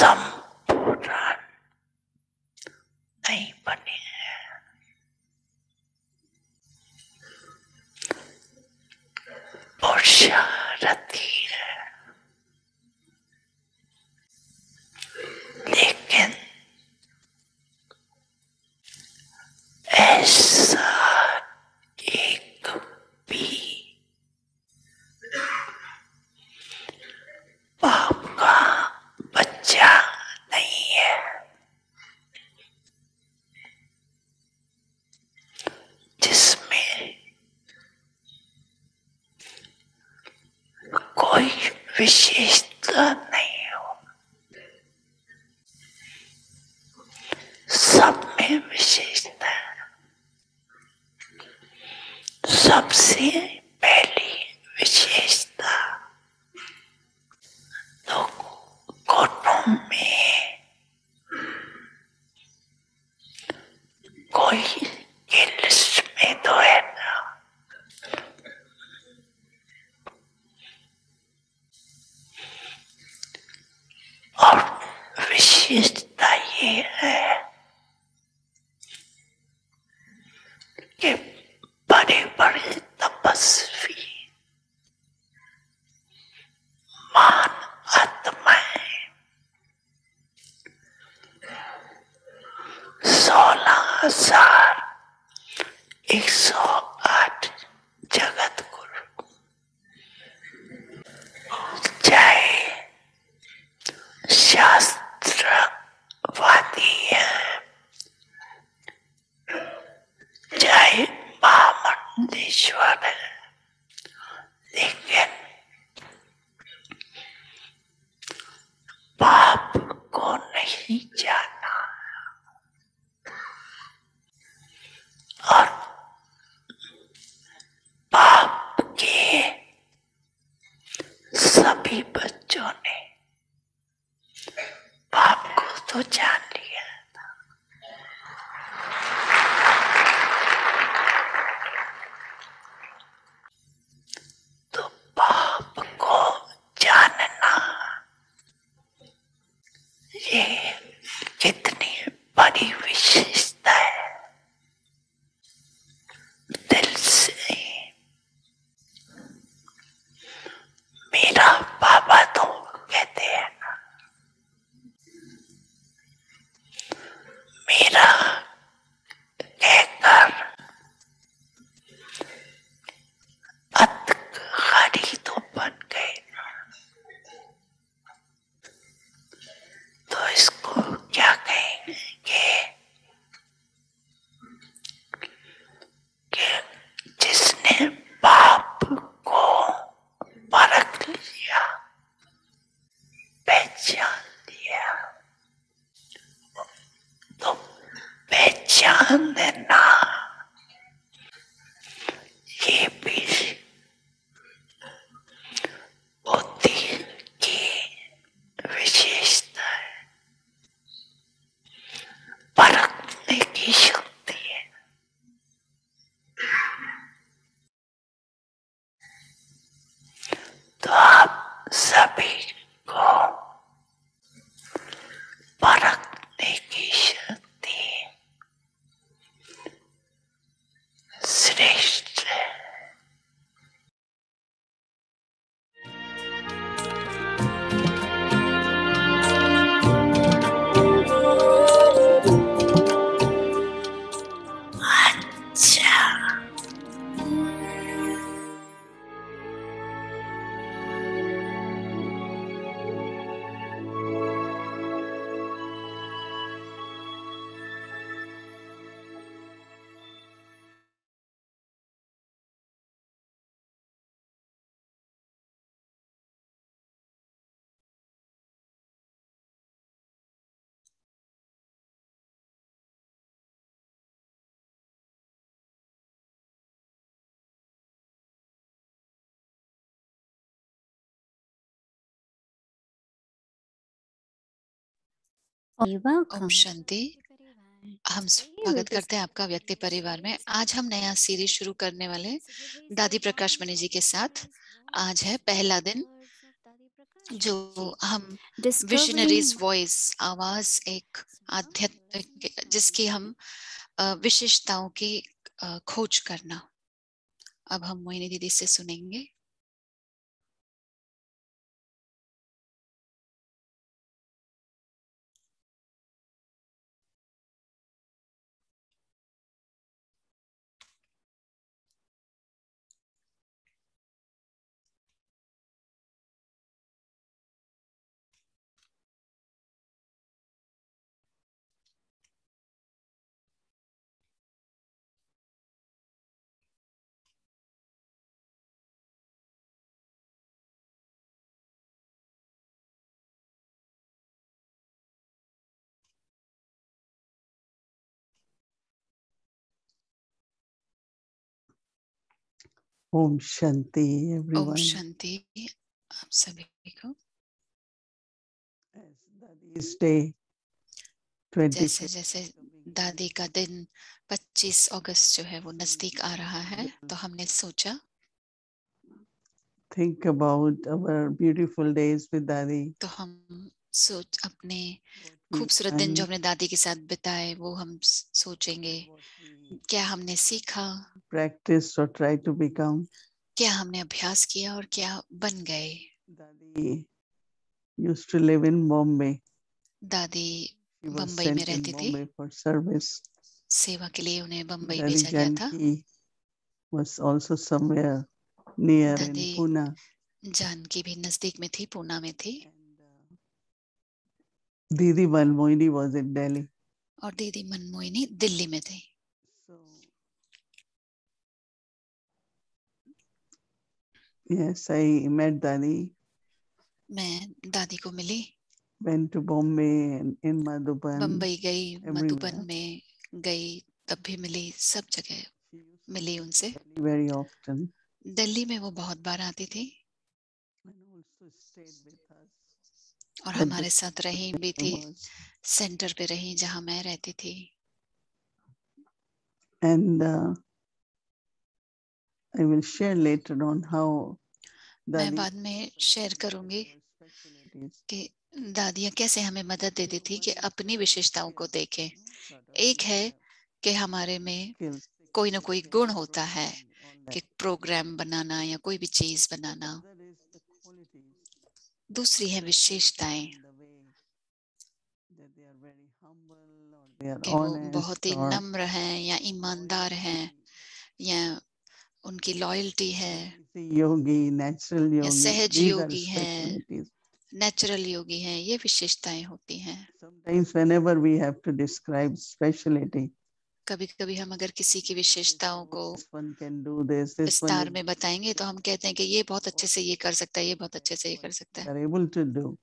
संपूर्ण नहीं बने हैं। पुरुषार्थी है, लेकिन ऐसा एक भी पाप का बच्चा नहीं है जिसमें कोई विशेषता नहीं हो। सब में विशेषता है। सबसे पहली विशेषता तो गुणों में कोई के लिस्ट में तो है ना, और विशेषता ये है कि बड़े बड़े तपस्वी महान आत्माएं 16,108 जगत गुरु, चाहे शास्त्रवादी है, चाहे महामंडलेश्वर है, लेकिन पाप को नहीं जाना और पाप के सभी बच्चों ने पाप को तो जान लिया था। तो पाप को जानना ये कितनी बड़ी विशेषता है। दिल से मेरा बाबा तो कहते हैं ना, मेरा कहकर अतकारी तो बन गए ना, तो इसको क्या कहेंगे कि जिसने पाप को परख लिया, पहचान लिया, तो पहचान देना ये भी बुद्धि की विशेषता है, परखने की शक्ति है। तो आप सभी को परखने की शक्ति श्रेष्ठ है। अच्छा, ओम शांति। हम स्वागत करते हैं आपका व्यक्ति परिवार में। आज हम नया सीरीज शुरू करने वाले दादी प्रकाश मणि जी के साथ। आज है पहला दिन जो हम विजनरीज वॉइस, आवाज एक आध्यात्मिक जिसकी हम विशेषताओं की खोज करना। अब हम मोहिनी दीदी से सुनेंगे। ओम शांति एवरीवन। ओम शांति आप सभी को। जैसे जैसे दादी का दिन 25 अगस्त जो है वो नजदीक आ रहा है, तो हमने सोचा think about our beautiful days with दादी। तो हम सोच अपने खूबसूरत दिन जो हमने दादी के साथ बिताए वो हम सोचेंगे, क्या हमने सीखा, प्रैक्टिस और ट्राई टू बिकम, क्या हमने अभ्यास किया और क्या बन गए। दादी used to live in Bombay. दादी She was बम्बई में sent in रहती थी, Bombay for service. सेवा के लिए उन्हें बम्बई Daddy भेजा गया था। Janki was also somewhere near in दादी Pune. जानकी भी नजदीक में थी, पूना में थी। Didi Malmoini was in Delhi. और दीदी मनमोहिनी दिल्ली में थी। So, yes, I met Dadi. मैं दादी को मिली, Went to Bombay and in Madhuban. Bombay गई, मधुबन everywhere. में गई, तब भी मिली, सब जगह मिली उनसे। Very often. दिल्ली में वो बहुत बार आती थी And also stayed with us. और At हमारे the साथ रही भी थी, सेंटर पे रही जहां मैं रहती थी। And I will share later on how मैं बाद में शेयर करूंगी कि दादियाँ कैसे हमें मदद देती थी कि अपनी विशेषताओं को देखें। एक है कि हमारे में कोई ना कोई गुण होता है कि प्रोग्राम बनाना या कोई भी चीज बनाना। दूसरी है विशेषताएं कि वो बहुत ही नम्र हैं या ईमानदार हैं या उनकी लॉयल्टी है योगी, नेचुरल या योगी, सहज these are योगी है, specialties. नेचुरल योगी है, ये विशेषताएं होती हैं। Sometimes whenever we have to describe speciality, कभी कभी हम अगर किसी की विशेषताओं को this one can do this, this one विस्तार में बताएंगे तो हम कहते हैं कि ये बहुत अच्छे से ये कर सकता है, ये बहुत अच्छे से ये कर सकता है। are able to do.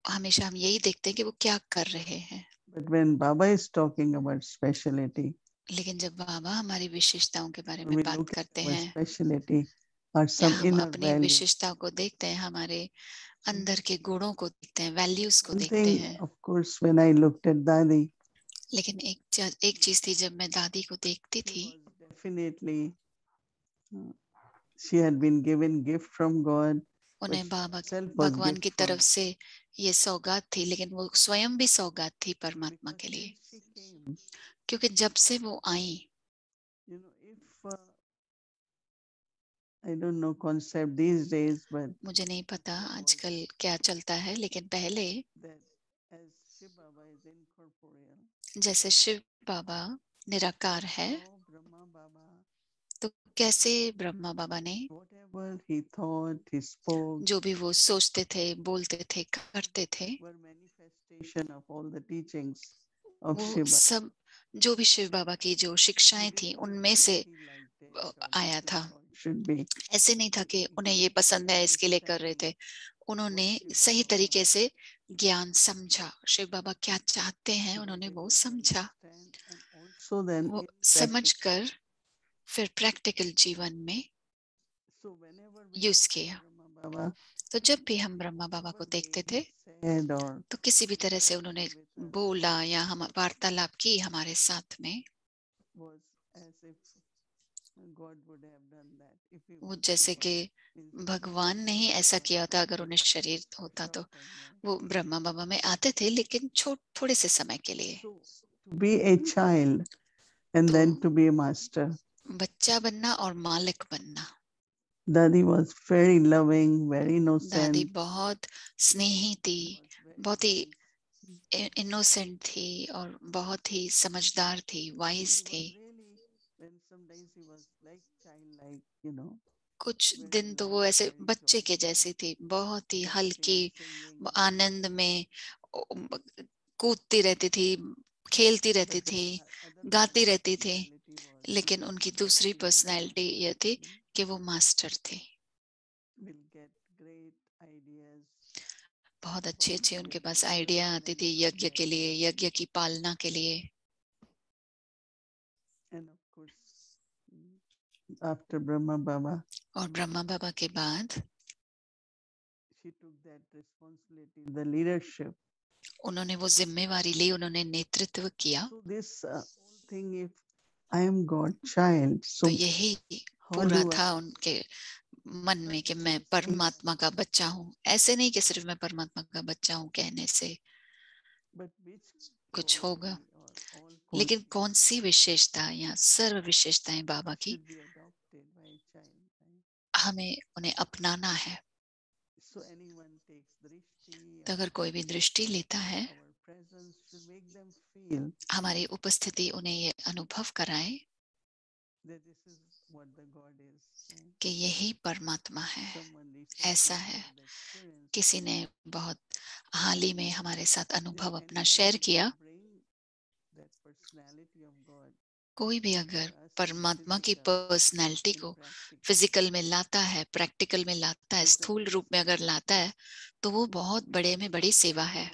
हमेशा हम यही देखते हैं कि वो क्या कर रहे हैं। But when Baba is talking about speciality, लेकिन जब बाबा हमारी विशेषताओं के बारे में we बात look करते at our हैं speciality or या some हम inner अपनी value. विशेषताओं को देखते हैं, हमारे अंदर के गुणों को देखते हैं, वैल्यूज को One देखते thing, हैं। of course, when I looked at Dadi, लेकिन एक चीज थी, जब मैं दादी को देखती थी, definitely she had been given gift from God. उन्हें बाबा Self was भगवान gift की from तरफ से ये सौगात थी, लेकिन वो स्वयं भी सौगात थी परमात्मा के लिए। क्योंकि जब से वो आई, you know, if I don't know concept these days, but मुझे नहीं पता आजकल क्या चलता है, लेकिन पहले that as Shiv Baba is incorporeal, जैसे शिव बाबा निराकार है, so Brahma Baba, तो कैसे ब्रह्मा बाबा ने whatever he thought, he spoke, जो भी वो सोचते थे, बोलते थे, करते थे, were manifestation of all the teachings of वो Shiva. सब जो भी शिव बाबा की जो शिक्षाएं थी उनमें से आया था। Should be. ऐसे नहीं था कि उन्हें ये पसंद है इसके लिए कर रहे थे। उन्होंने सही तरीके से ज्ञान समझा, शिव बाबा क्या चाहते हैं उन्होंने वो समझा, So then वो समझकर फिर प्रैक्टिकल जीवन में यूज किया। तो जब भी हम ब्रह्मा बाबा को देखते थे तो किसी भी तरह से उन्होंने बोला या हम वार्तालाप की हमारे साथ में, वो जैसे कि भगवान ने ही ऐसा किया था। अगर उन्हें शरीर होता तो वो ब्रह्मा बाबा में आते थे, लेकिन थोड़े से समय के लिए। So, to be a child and तो then to be a master. बच्चा बनना और मालिक बनना। Dadi was very loving, very दादी innocent. बहुत स्नेही थी, बहुत ही इनोसेंट थी और बहुत ही समझदार थी, वाइज थी। कुछ दिन तो वो ऐसे बच्चे के जैसी थी, बहुत ही हल्की, आनंद में कूदती रहती थी, खेलती रहती थी, गाती रहती थी। लेकिन उनकी दूसरी पर्सनैलिटी ये थी कि वो मास्टर थे। बहुत अच्छे अच्छे उनके पास आइडिया आती थी यज्ञ के लिए, यज्ञ की पालना के लिए। After Brahma Baba, और ब्रह्मा बाबा के बाद she took that responsibility, the leadership. उन्होंने वो जिम्मेवारी ली, उन्होंने नेतृत्व किया। So this thing, if I am God child, so तो यही पूरा था उनके मन में कि मैं परमात्मा का बच्चा हूँ। ऐसे नहीं कि सिर्फ मैं परमात्मा का बच्चा हूँ कहने से कुछ होगा, लेकिन कौन सी विशेषता या सर्व विशेषताएं बाबा की हमें उन्हें अपनाना है। तो अगर कोई भी दृष्टि लेता है, हमारी उपस्थिति उन्हें ये अनुभव कराए कि यही परमात्मा है, ऐसा है। किसी ने बहुत हाल ही में हमारे साथ अनुभव अपना शेयर किया। कोई भी अगर परमात्मा की पर्सनैलिटी को फिजिकल में लाता है, प्रैक्टिकल में लाता है, स्थूल रूप में अगर लाता है, तो वो बहुत बड़े में बड़ी सेवा है।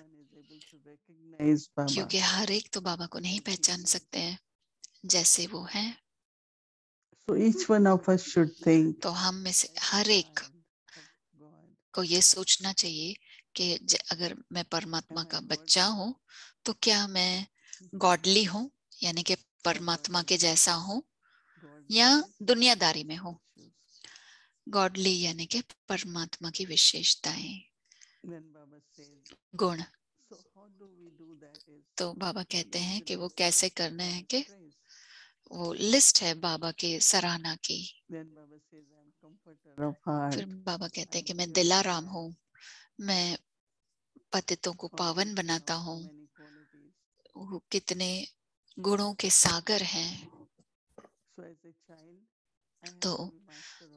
क्योंकि हर एक तो बाबा को नहीं पहचान सकते हैं जैसे वो हैं। So each one of us should think, तो हम में से हर एक को ये सोचना चाहिए कि अगर मैं परमात्मा का बच्चा हूँ तो क्या मैं गॉडली हूँ, यानी कि परमात्मा के जैसा हूँ, या दुनियादारी में हूँ। गॉडली यानी कि परमात्मा की विशेषताएं, गुण। तो बाबा कहते हैं कि वो कैसे करना है, कि वो लिस्ट है बाबा की सराहना की। फिर बाबा कहते हैं कि मैं दिलाराम हूँ, मैं पतितों को पावन बनाता हूँ। वो कितने गुणों के सागर हैं। तो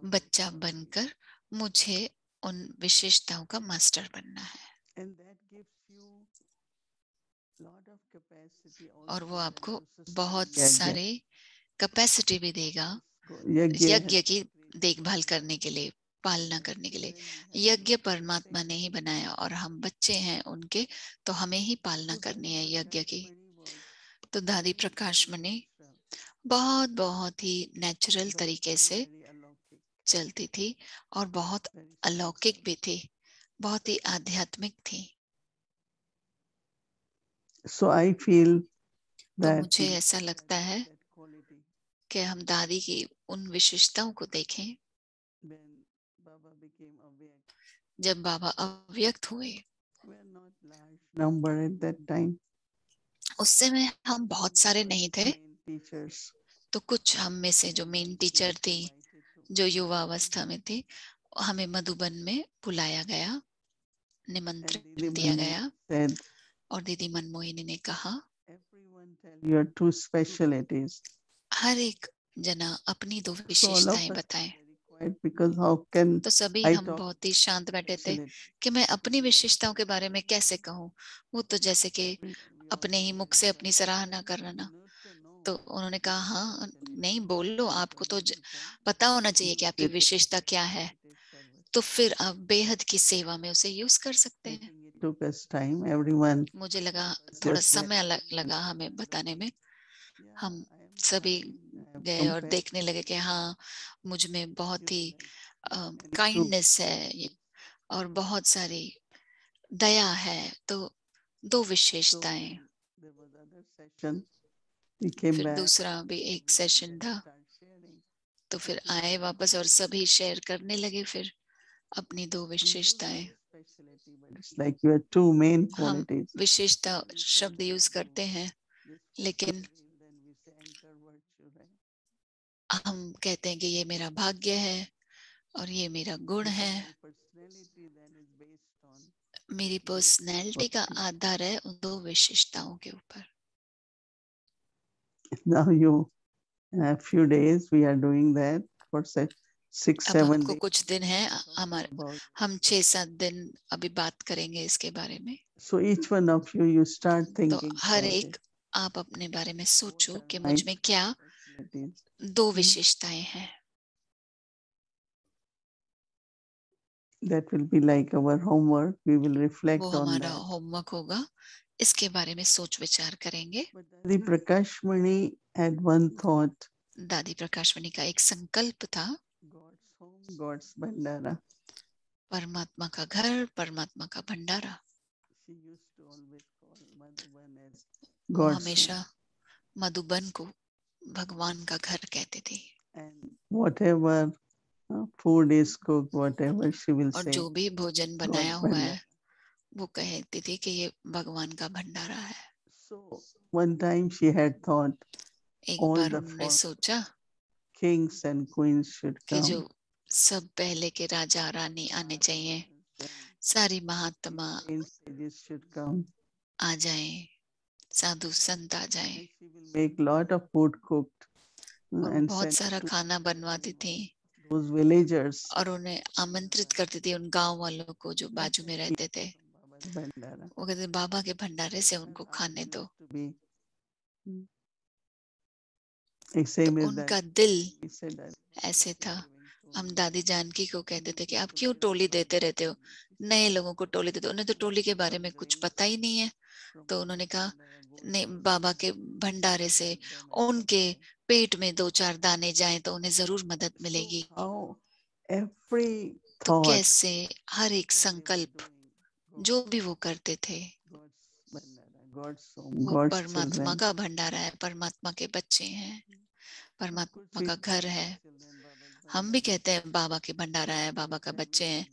बच्चा बनकर मुझे उन विशेषताओं का मास्टर बनना है। और वो आपको बहुत सारे कैपेसिटी भी देगा यज्ञ की देखभाल करने के लिए, पालना करने के लिए। यज्ञ परमात्मा ने ही बनाया और हम बच्चे हैं उनके, तो हमें ही पालना करनी है यज्ञ की। तो दादी प्रकाश मणि बहुत बहुत ही नेचुरल तरीके से चलती थी और बहुत अलौकिक भी थी, बहुत ही आध्यात्मिक थी। So I feel तो that मुझे ऐसा लगता है कि हम दादी की उन विशेषताओं को देखें। जब बाबा अव्यक्त हुए, उस समय हम बहुत सारे नहीं थे। तो कुछ हम में से जो मेन टीचर थी, जो युवा अवस्था में थी, हमें मधुबन में बुलाया गया, निमंत्रण दिया गया। और दीदी मनमोहिनी ने कहा, हर एक जना अपनी दो विशेषताएं बताएं। तो सभी हम बहुत ही शांत बैठे थे कि मैं अपनी विशेषताओं के बारे में कैसे कहूँ। वो तो जैसे कि अपने ही मुख से अपनी सराहना करना। तो उन्होंने कहा, हाँ नहीं बोलो, आपको तो पता होना चाहिए कि आपकी विशेषता क्या है, तो फिर आप बेहद की सेवा में उसे यूज कर सकते हैं। मुझे लगा थोड़ा समय लगा हमें बताने में। हम सभी गए और देखने लगे कि हाँ, मुझ में बहुत ही काइंडनेस है और बहुत सारी दया है। तो दो विशेषताएं। फिर दूसरा भी एक सेशन था, तो फिर आए वापस और सभी शेयर करने लगे। फिर अपनी दो We use विशेषताएं। the word specialty, but it's like your two main हम qualities. विशेषता शब्द यूज करते हैं, लेकिन Then we say anchor virtue, right? हम कहते हैं कि ये मेरा भाग्य है और ये मेरा गुण है। My personality then is based on मेरी पर्सनैलिटी का आधार है उन दो विशेषताओं के ऊपर। now you a few days we are doing that for 6-7 अब हमको days. कुछ दिन है, हम 6-7 दिन अभी बात करेंगे इसके बारे में। So each one of you start तो thinking हर about एक it. आप अपने बारे में सोचो कि What are मुझ my में क्या personalities? दो विशेषताएं हैं। That will be like our homework. We will वो reflect on हमारा that. होमवर्क होगा, इसके बारे में सोच विचार करेंगे। But Dadi Prakashmani had one thought. दादी प्रकाशमणि का एक संकल्प था, God's home, God's Bandara. परमात्मा का घर, परमात्मा का भंडारा। She used to always call Madhuban as वो God's हमेशा home. मधुबन को भगवान का घर कहते थे। And whatever food is cooked, whatever she will और say, जो भी भोजन God बनाया हुआ है Bandara. वो कहती थी कि ये भगवान का भंडारा है। So one time she had thought एक all बार the उन्होंने four सोचा kings and queens should कि जो come. सब पहले के राजा रानी आने चाहिए, सारी महात्मा Sages should come. आ जाएं, साधु संत आ जाएं। And she will make lot of food cooked और वो and बहुत send सारा to खाना बनवाती थी those villagers. और उन्हें आमंत्रित करती थी उन गांव वालों को जो बाजू में रहते थे। Baba's Bandara. वो कहते बाबा के भंडारे से उनको खाने दो। To be same तो as उनका that. दिल He said that ऐसे था। हम दादी जानकी को कहते थे कि आप क्यों टोली देते रहते हो, नए लोगों को टोली देते हो। उन्हें तो टोली के बारे में कुछ पता ही नहीं है। तो उन्होंने कहा नहीं, बाबा के भंडारे से उनके पेट में 2-4 दाने जाएं तो उन्हें जरूर मदद मिलेगी। how every तो thought कैसे हर एक संकल्प जो भी वो करते थे, God's home, वो God's परमात्मा children. का भंडारा है, परमात्मा के बच्चे हैं, परमात्मा का घर है। हम भी कहते हैं बाबा के भंडारा है, बाबा का बच्चे हैं,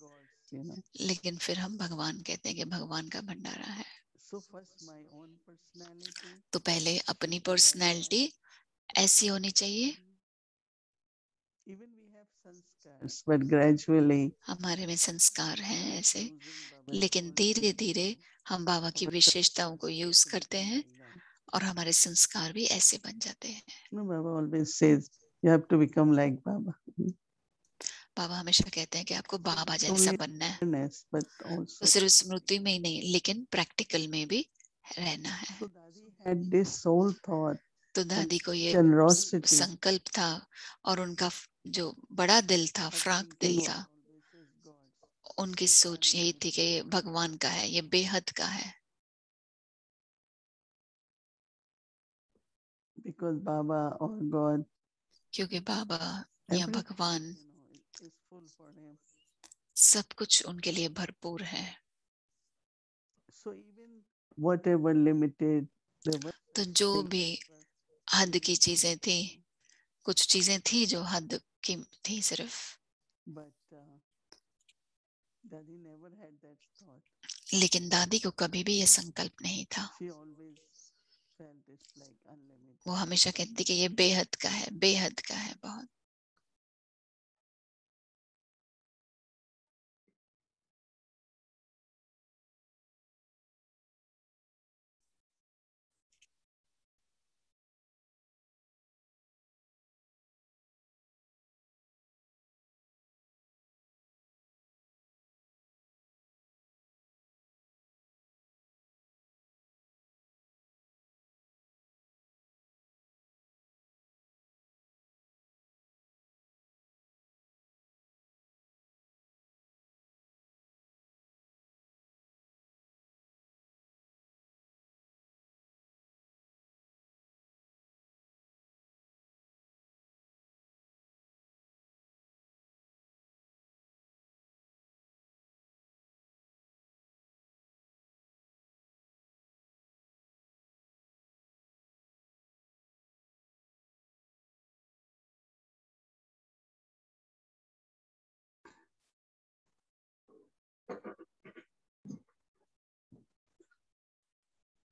You know. लेकिन फिर हम भगवान कहते हैं कि भगवान का भंडारा है। So first my own personality. तो पहले अपनी पर्सनैलिटी ऐसी होनी चाहिए। Even we have sanskars, but gradually हमारे में संस्कार हैं ऐसे, लेकिन धीरे धीरे हम बाबा की विशेषताओं को यूज करते हैं और हमारे संस्कार भी ऐसे बन जाते हैं। no, Baba always says you have to become like Baba. बाबा हमेशा कहते हैं कि आपको बाबा Not जैसा only बनना है। awareness, but तो also. सिर्फ स्मृति में ही नहीं, लेकिन प्रैक्टिकल में भी रहना है। So Dadi had this sole thought. तो दादी को ये Generosity. संकल्प था और उनका जो बड़ा दिल था, फ्रांक दिल था, उनकी सोच यही थी कि ये भगवान का है, ये बेहद का है। Because Baba or God, क्योंकि बाबा या everything, भगवान is full for him. सब कुछ उनके लिए भरपूर है। So even whatever limited, there were तो जो भी हद की चीजें थी, कुछ चीजें थी जो हद की थी सिर्फ, but Dadi never had that thought. लेकिन दादी को कभी भी ये संकल्प नहीं था। She always felt it's like unlimited. वो हमेशा कहती थी कि ये बेहद का है, बेहद का है बहुत।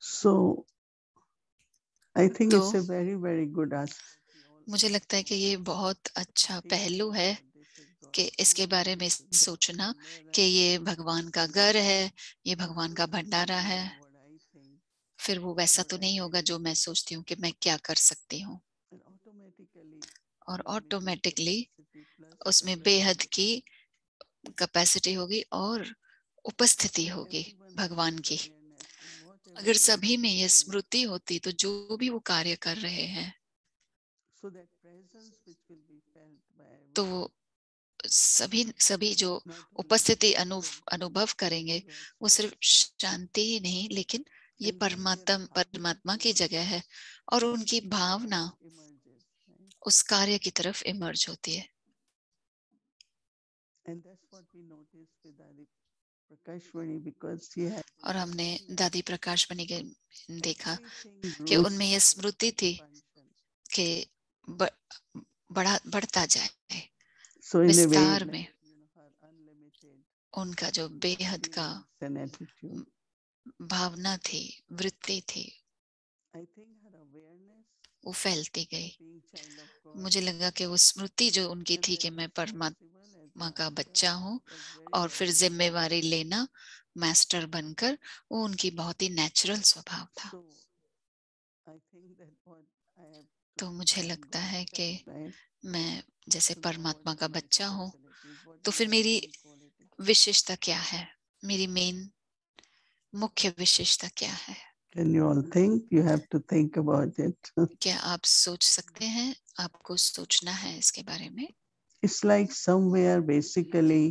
So I think तो it's a very, very good aspect. मुझे लगता है कि ये बहुत अच्छा पहलू है कि इसके बारे में सोचना कि ये भगवान का घर है, ये भगवान का भंडारा है। फिर वो वैसा तो नहीं होगा जो मैं सोचती हूँ कि मैं क्या कर सकती हूँ, और ऑटोमेटिकली उसमें बेहद की कैपेसिटी होगी और उपस्थिति होगी भगवान की। अगर सभी में ये स्मृति होती तो जो भी वो कार्य कर रहे हैं तो वो सभी जो उपस्थिति अनुभव करेंगे वो सिर्फ शांति ही नहीं, लेकिन ये परमात्मा की जगह है और उनकी भावना उस कार्य की तरफ इमर्ज होती है। और हमने दादी प्रकाशमणि के देखा कि उनमें यह स्मृति थी कि बढ़ता जाए विस्तार में। उनका जो बेहद का भावना थी, वृत्ति थी, वो फैलती गई। मुझे लगा कि वो स्मृति जो उनकी थी कि मैं परमात्मा का बच्चा हूँ और फिर जिम्मेवारी लेना मास्टर बनकर, वो उनकी बहुत ही नेचुरल स्वभाव था। तो मुझे लगता है कि मैं जैसे परमात्मा का बच्चा हूँ तो फिर मेरी विशेषता क्या है, मेरी मेन मुख्य विशेषता क्या है? Can you all think? You have to think about it. क्या आप सोच सकते हैं? आपको सोचना है इसके बारे में। It's like somewhere basically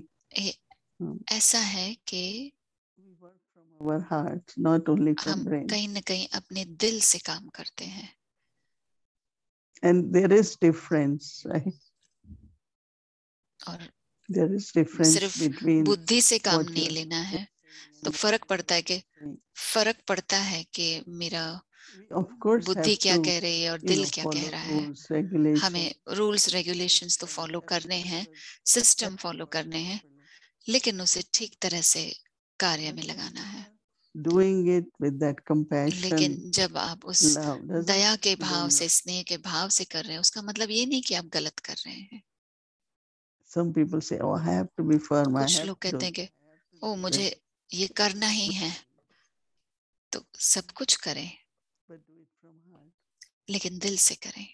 ऐसा है कि we work from our heart, not only from हम brain. कहीं न कहीं अपने दिल से काम करते हैं। And there is difference, right? और There is difference सिर्फ between बुद्धि से काम what नहीं you लेना है, तो फर्क पड़ता है कि मेरा of course बुद्धि have क्या to, कह रही है और you दिल know, क्या कह follow रहा है। rules, regulations. हमें रूल्स रेगुलेशंस तो फॉलो करने हैं, सिस्टम फॉलो करने हैं, लेकिन उसे ठीक तरह से कार्य में लगाना है। Doing it with that compassion, लेकिन जब आप उस love, doesn't दया के mean भाव you- से, स्नेह के भाव से कर रहे हैं, उसका मतलब ये नहीं कि आप गलत कर रहे हैं। Some people say, "Oh, I have to be firm. I कुछ have लोग to do कहते हैं कि ओ मुझे ये करना ही है, तो सब कुछ करें but do it from heart." लेकिन दिल से करें।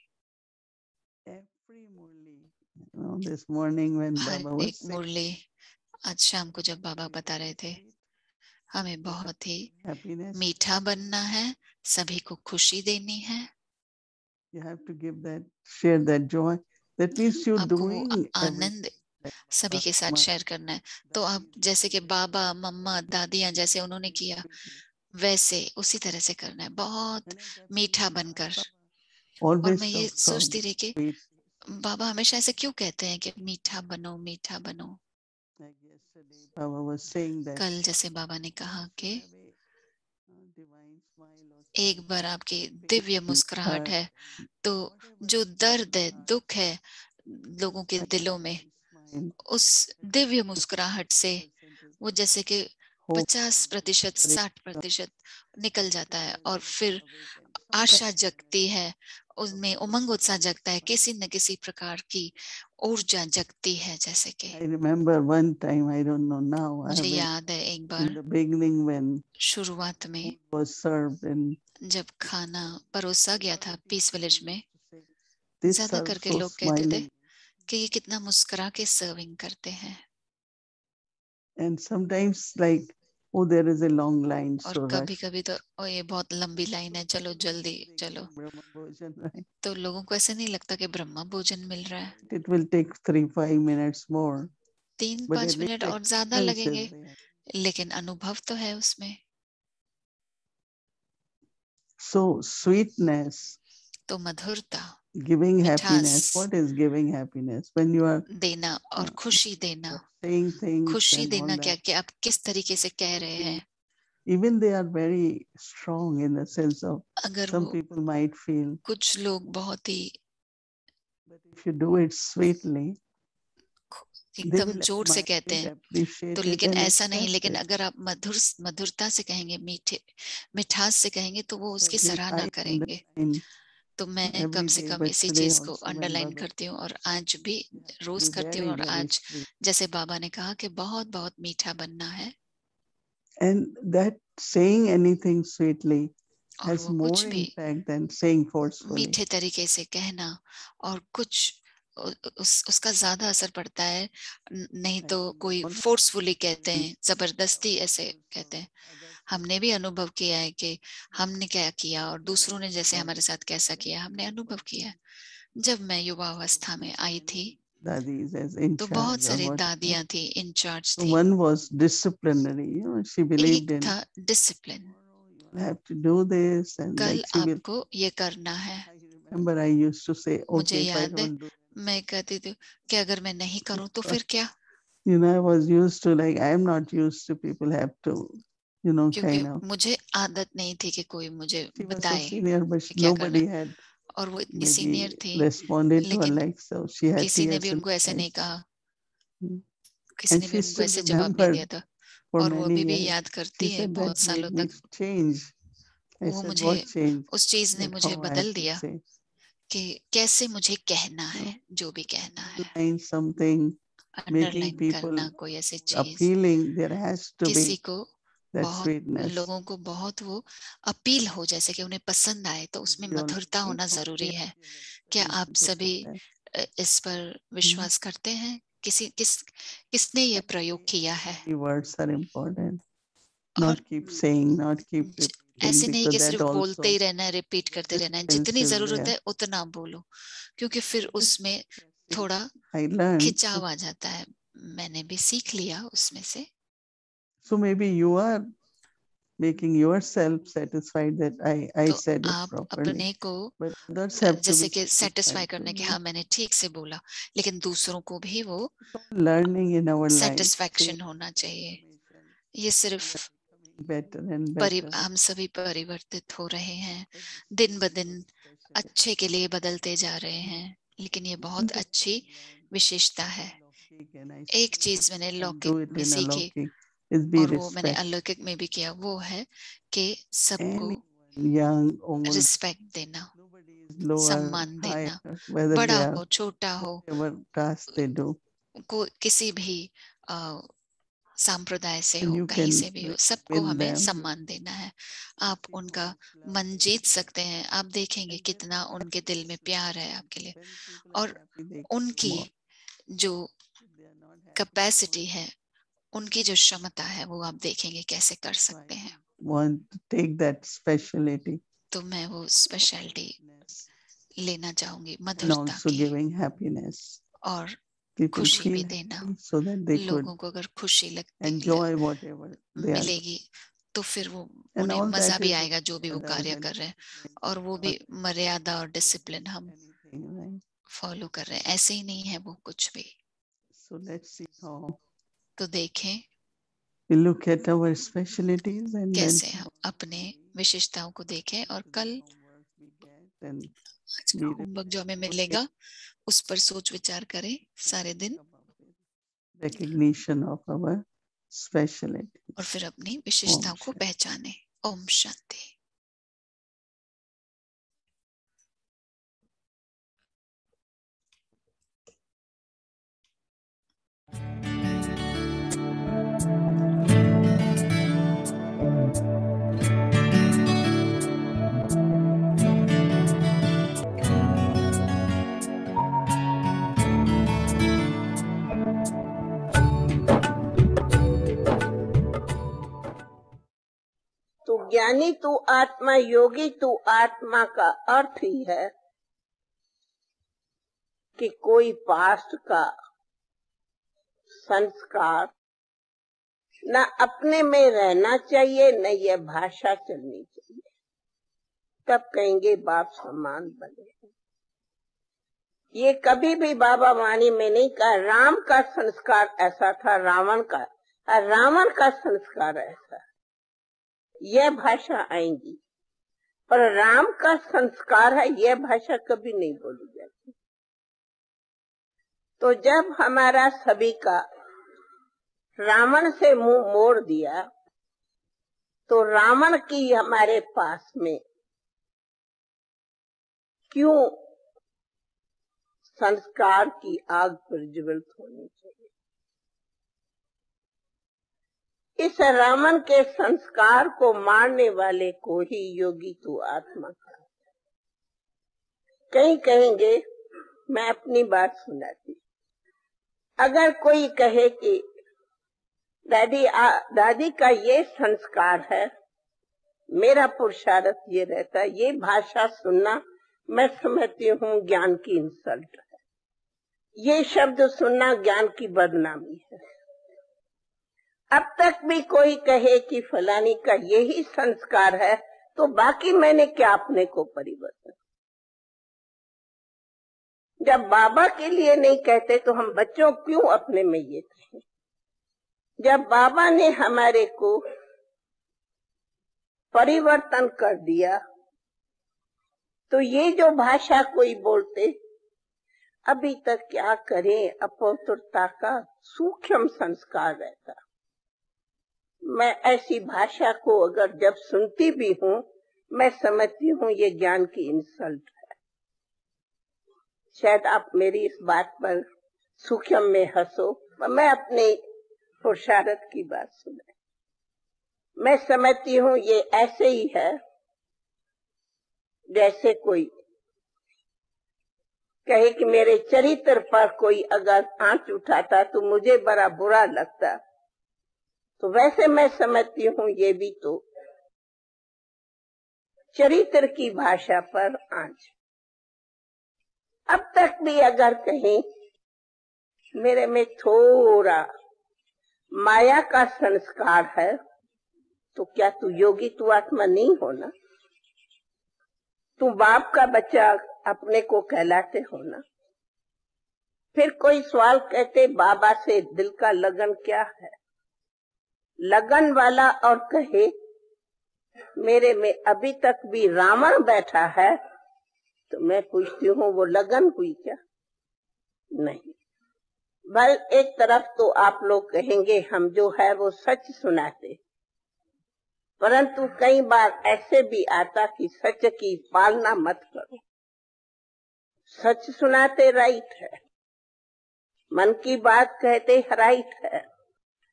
Every Murli, you know, this morning when her Baba was एक मुरली आज शाम को जब बाबा बता रहे थे, हमें बहुत ही happiness, मीठा बनना है, सभी को खुशी देनी है, you have to give that, share that joy. That means you're आपको doing आनंद सभी के साथ शेयर करना है। तो आप जैसे कि बाबा मम्मा दादियां जैसे उन्होंने किया, वैसे उसी तरह से करना है, बहुत मीठा बनकर। और मैं ये सोचती रही कि बाबा हमेशा ऐसे क्यों कहते हैं कि मीठा बनो, मीठा बनो। कल जैसे बाबा ने कहा कि एक बार आपकी दिव्य मुस्कुराहट है तो जो दर्द है, दुख है लोगों के दिलों में, उस दिव्य मुस्कुराहट से वो जैसे कि 50%, 60% निकल जाता है और फिर आशा जगती है, उसमें उमंग उत्साह जगता है, किसी न किसी प्रकार की ऊर्जा जगती है। जैसे कि I remember one time, I don't know now, मुझे याद है एक in bar the beginning when शुरुआत में was served in जब खाना परोसा गया था पीस विलेज में, this ज्यादा serve करके so लोग कहते थे smiling, कि ये कितना मुस्कुरा के सर्विंग करते हैं, and sometimes like, oh, there is a long line, और so कभी rush. कभी तो ओ ये बहुत लंबी लाइन है, चलो जल्दी चलो। Brahma Bhojan, right? तो लोगों को ऐसे नहीं लगता कि ब्रह्मा भोजन मिल रहा है। It will take 3-5 minutes more, but 3-5 at minute least और ज्यादा experience लगेंगे, is there. लेकिन अनुभव तो है उसमें। So sweetness, तो मधुरता, giving मिठास, happiness. What is giving happiness? When you are देना और खुशी देना। saying things खुशी and all देना क्या that. कि आप किस तरीके से कह रहे हैं। Even they are very strong in the sense of अगर some वो people might feel, कुछ लोग बहुत ही but if you do it sweetly, एकदम जोर से कहते हैं तो, लेकिन ऐसा नहीं। लेकिन अगर आप मधुरता से कहेंगे, मिठास से कहेंगे, तो वो उसकी सराहना करेंगे। तो मैं कम से कम इसी चीज को अंडरलाइन करती हूँ, और आज भी रोज करती हूँ। और आज जैसे बाबा ने कहा कि बहुत बहुत मीठा बनना है, and that saying anything sweetly और has वो more कुछ भी impact than saying forcefully. मीठे तरीके से कहना, और कुछ उसका ज्यादा असर पड़ता है। नहीं तो कोई फोर्सफुली कहते हैं, जबरदस्ती ऐसे कहते हैं। हमने भी अनुभव किया है कि हमने क्या किया और दूसरों ने जैसे हमारे साथ कैसा किया, हमने अनुभव किया है। जब मैं युवावस्था में आई थी तो बहुत सारी दादियां थी, इंचार्ज थी। One was disciplinary, she believed in. एक था discipline, You have to do this, and कल like she will. आपको ये करना है। Remember, I used to say, मुझे okay, if I याद है don't do. मैं कहती थी कि अगर मैं नहीं करूं तो फिर क्या। I was used to, like, I am not used to people have to, क्योंकि kind of. मुझे आदत नहीं थी कि कोई मुझे She was so बताए senior, but कि क्या करना nobody है। had और वो इतनी maybe सीनियर थी, responded to her लेकिन like so. She had किसी ने tears भी in उनको ऐसे her नहीं eyes. कहा, किसी And ने भी she उनको still ऐसे जवाब नहीं दिया remembered था। for और वो many अभी भी years. याद She करती है said बहुत that सालों made me तक। change. I वो said, मुझे, what change? उस चीज ने That मुझे how I बदल have to दिया say. कि कैसे मुझे कहना है, जो भी कहना है। Find something, making underline people करना कोई ऐसी चीज, appealing. There has to किसी be को that बहुत, sweetness. लोगों को बहुत वो अपील हो, जैसे कि उन्हें पसंद आए, तो उसमें We all मधुरता होना need जरूरी है। something क्या आप to सभी say that. इस पर विश्वास करते हैं? किसने ये प्रयोग किया है? Words are important. और Not keep saying, not keep repeating, ऐसे नहीं because कि that सिर्फ बोलते ही also रहना है, रिपीट करते रहना है। जितनी defensive जरूरत there. है उतना बोलो, क्योंकि फिर उसमें थोड़ा I learned. खिंचाव आ जाता है। मैंने भी सीख लिया उसमें से। So maybe you are making yourself satisfied that I तो said it आप properly. अपने को But others have to जैसे be कि सेटिस्फाई satisfied करने too. के, हाँ मैंने ठीक से बोला, लेकिन दूसरों को भी वो Learning in our life. Satisfaction होना चाहिए। ये सिर्फ Better and better. हम सभी परिवर्तित हो रहे हैं, दिन ब दिन अच्छे के लिए बदलते जा रहे हैं, लेकिन ये बहुत अच्छी विशेषता है। एक चीज मैंने लौकिक में सीखी और वो मैंने अलौकिक में भी किया, वो है कि सबको रिस्पेक्ट देना, सम्मान देना, बड़ा हो छोटा हो, किसी भी संप्रदाय से हो, कहीं से भी हो, सबको हमें सम्मान देना है। आप उनका मन जीत सकते हैं। आप देखेंगे कितना उनके दिल में प्यार है आपके लिए, और उनकी जो कैपेसिटी है, उनकी जो क्षमता है, वो आप देखेंगे कैसे कर सकते हैं। तो मैं वो स्पेशलिटी लेना चाहूंगी, मधुरता की, और खुशी भी देना। लोगों को अगर खुशी मिलेगी तो फिर वो उन्हें मजा भी आएगा जो भी वो कार्य कर रहे हैं, और वो भी मर्यादा और डिसिप्लिन हम फॉलो कर रहे हैं। ऐसे ही नहीं है वो कुछ भी। तो देखें कैसे हम अपने विशेषताओं को देखें, और कल आज का होमवर्क जो हमें मिलेगा उस पर सोच विचार करें सारे दिन, recognition of our speciality. और फिर अपनी विशेषताओं को पहचाने। ओम शांति। ज्ञानी तू आत्मा, योगी तू आत्मा का अर्थ ही है कि कोई पास्ट का संस्कार न अपने में रहना चाहिए, न यह भाषा चलनी चाहिए। तब कहेंगे बाप समान बने। ये कभी भी बाबा वाणी में नहीं कहा। राम का संस्कार ऐसा था, रावण का संस्कार ऐसा। यह भाषा आएंगी, पर राम का संस्कार है, यह भाषा कभी नहीं बोली जाती। तो जब हमारा सभी का रावण से मुंह मोड़ दिया, तो रावण की हमारे पास में क्यों संस्कार की आग प्रज्वलित होनी चाहिए? इस रावण के संस्कार को मारने वाले को ही योगी तू आत्मा कहा। कहीं कहेंगे, मैं अपनी बात सुनाती, अगर कोई कहे कि दादी का ये संस्कार है, मेरा पुरुषार्थ ये रहता है, ये भाषा सुनना मैं समझती हूँ ज्ञान की इंसल्ट है, ये शब्द सुनना ज्ञान की बदनामी है। अब तक भी कोई कहे कि फलानी का यही संस्कार है, तो बाकी मैंने क्या अपने को परिवर्तन? जब बाबा के लिए नहीं कहते तो हम बच्चों क्यों अपने में ये कहें? जब बाबा ने हमारे को परिवर्तन कर दिया, तो ये जो भाषा कोई बोलते, अभी तक क्या करें, अपौत्रता का सूक्ष्म संस्कार रहता। मैं ऐसी भाषा को अगर जब सुनती भी हूँ, मैं समझती हूँ ये ज्ञान की इंसल्ट है। शायद आप मेरी इस बात पर सूक्ष्म में हंसो, मैं अपने पुरुषार्थ की बात सुने। मैं समझती हूँ ये ऐसे ही है जैसे कोई कहे कि मेरे चरित्र पर कोई अगर आंच उठाता तो मुझे बड़ा बुरा लगता, तो वैसे मैं समझती हूँ ये भी तो चरित्र की भाषा पर आंच। अब तक भी अगर कहीं मेरे में थोड़ा माया का संस्कार है, तो क्या तू योगी तू आत्मा नहीं होना? तू बाप का बच्चा अपने को कहलाते हो ना? फिर कोई सवाल कहते, बाबा से दिल का लगन क्या है? लगन वाला और कहे मेरे में अभी तक भी रावण बैठा है, तो मैं पूछती हूँ वो लगन हुई क्या? नहीं। बल एक तरफ तो आप लोग कहेंगे हम जो है वो सच सुनाते, परंतु कई बार ऐसे भी आता कि सच की पालना मत करो। सच सुनाते राइट है, मन की बात कहते राइट है,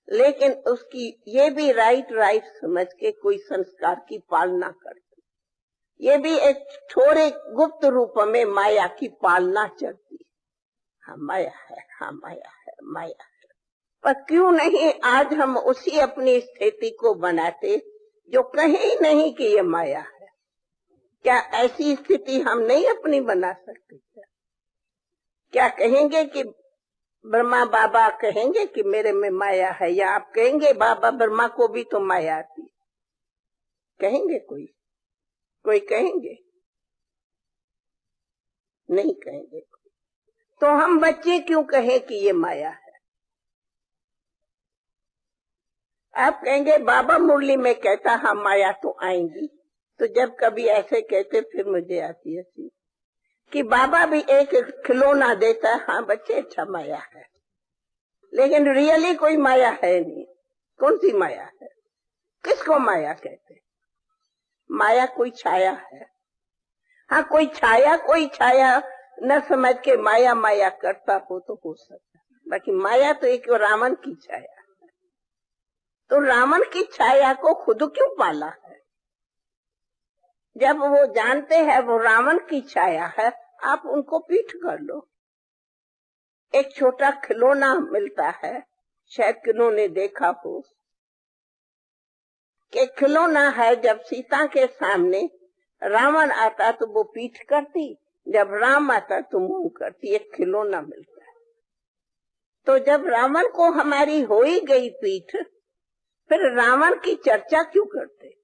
लेकिन उसकी ये भी राइट समझ के कोई संस्कार की पालना करते, ये भी एक थोड़े गुप्त रूप में माया की पालना चलती है। हाँ माया है, हाँ माया है, माया है। पर क्यों नहीं आज हम उसी अपनी स्थिति को बनाते जो कहे ही नहीं कि ये माया है? क्या ऐसी स्थिति हम नहीं अपनी बना सकते? क्या कहेंगे कि ब्रह्मा बाबा कहेंगे कि मेरे में माया है, या आप कहेंगे बाबा ब्रह्मा को भी तो माया आती? कहेंगे कोई कहेंगे? नहीं कहेंगे। तो हम बच्चे क्यों कहें कि ये माया है? आप कहेंगे बाबा मुरली में कहता हाँ माया तो आएंगी, तो जब कभी ऐसे कहते फिर मुझे आती है कि बाबा भी एक खिलौना देता है, हाँ बच्चे अच्छा माया है, लेकिन रियली कोई माया है नहीं। कौन सी माया है? किसको माया कहते? माया कोई छाया है। हाँ कोई छाया न समझ के माया माया करता हो तो हो सकता, बाकी माया तो एक रावण की छाया है। तो रावण की छाया को खुद क्यों पाला है? जब वो जानते हैं वो रावण की छाया है, आप उनको पीठ कर लो। एक छोटा खिलौना मिलता है, शायद किन्होंने देखा हो कि खिलौना है, जब सीता के सामने रावण आता तो वो पीठ करती, जब राम आता तो मुंह करती। एक खिलौना मिलता है। तो जब रावण को हमारी हो ही गई पीठ, फिर रावण की चर्चा क्यों करते?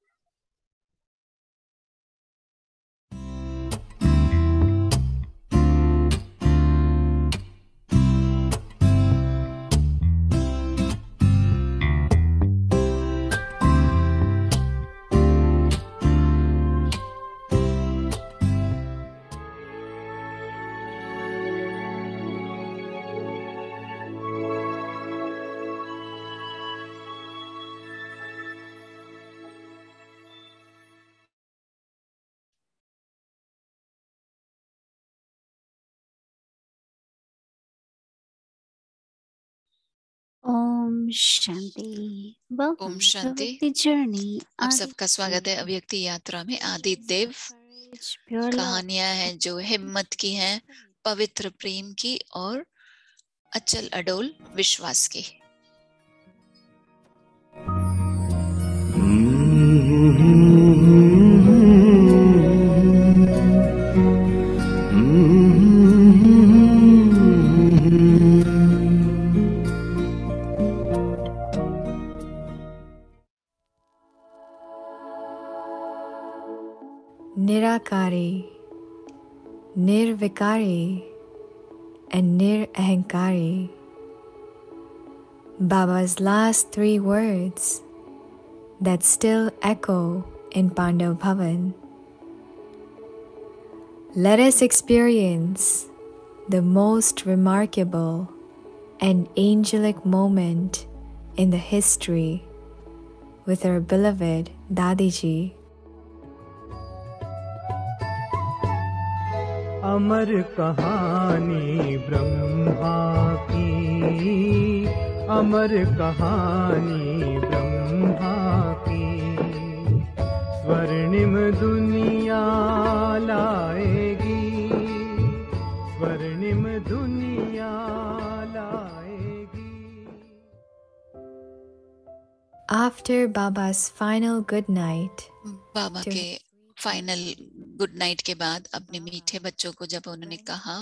ओम शांति। ओम वेलकम शांति। To the journey. आप सबका स्वागत है अव्यक्ति यात्रा में। आदित्य देव कहानियां हैं जो हिम्मत की हैं, पवित्र प्रेम की और अचल अडोल विश्वास की। Nirakari, Nirvikari, and Nirahankari. Baba's last 3 words that still echo in Pandav Bhavan. Let us experience the most remarkable and angelic moment in the history with our beloved Dadiji. अमर कहानी ब्रह्मा की, अमर कहानी ब्रह्मा की, स्वर्णिम दुनिया लाएगी, स्वर्णिम दुनिया लाएगी। After Baba's final good night, बाबा के फाइनल गुड नाइट के बाद अपने मीठे बच्चों को जब उन्होंने कहा,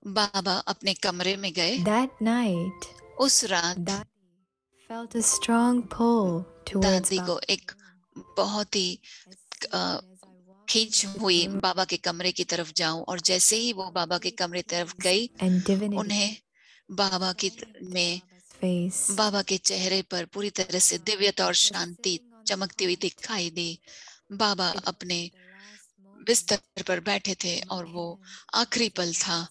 बाबा अपने कमरे में गए। that night, उस रात Daddy felt a strong pull towards दादी को Baba. एक बहुत ही खींच हुई बाबा के कमरे की तरफ जाऊं, और जैसे ही वो बाबा के कमरे तरफ गई, And divinity उन्हें बाबा की में face. बाबा के चेहरे पर पूरी तरह से दिव्यता और शांति चमकती हुई दिखाई दी। बाबा अपने बिस्तर पर बैठे थे और वो आखिरी पल था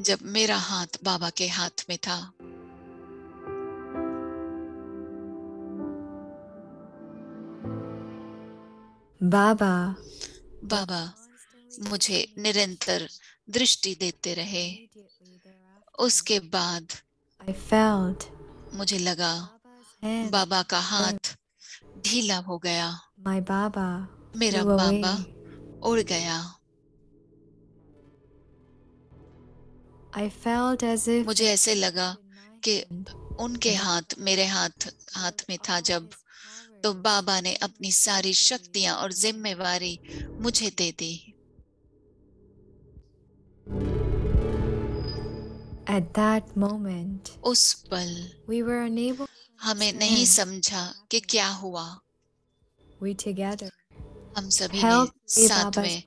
जब मेरा हाथ बाबा के हाथ में था। बाबा मुझे निरंतर दृष्टि देते रहे। उसके बाद I felt मुझे लगा hand बाबा का हाथ ढीला हो गया। my Baba मेरा flew बाबा away. उड़ गया। I felt as if मुझे ऐसे लगा कि उनके हाथ मेरे हाथ में था जब, तो बाबा ने अपनी सारी शक्तियां और जिम्मेवारी मुझे दे दी। at that moment उस पल we were unable हमें नहीं समझा कि क्या हुआ। we together हम सभी helped ने lay साथ Baba's में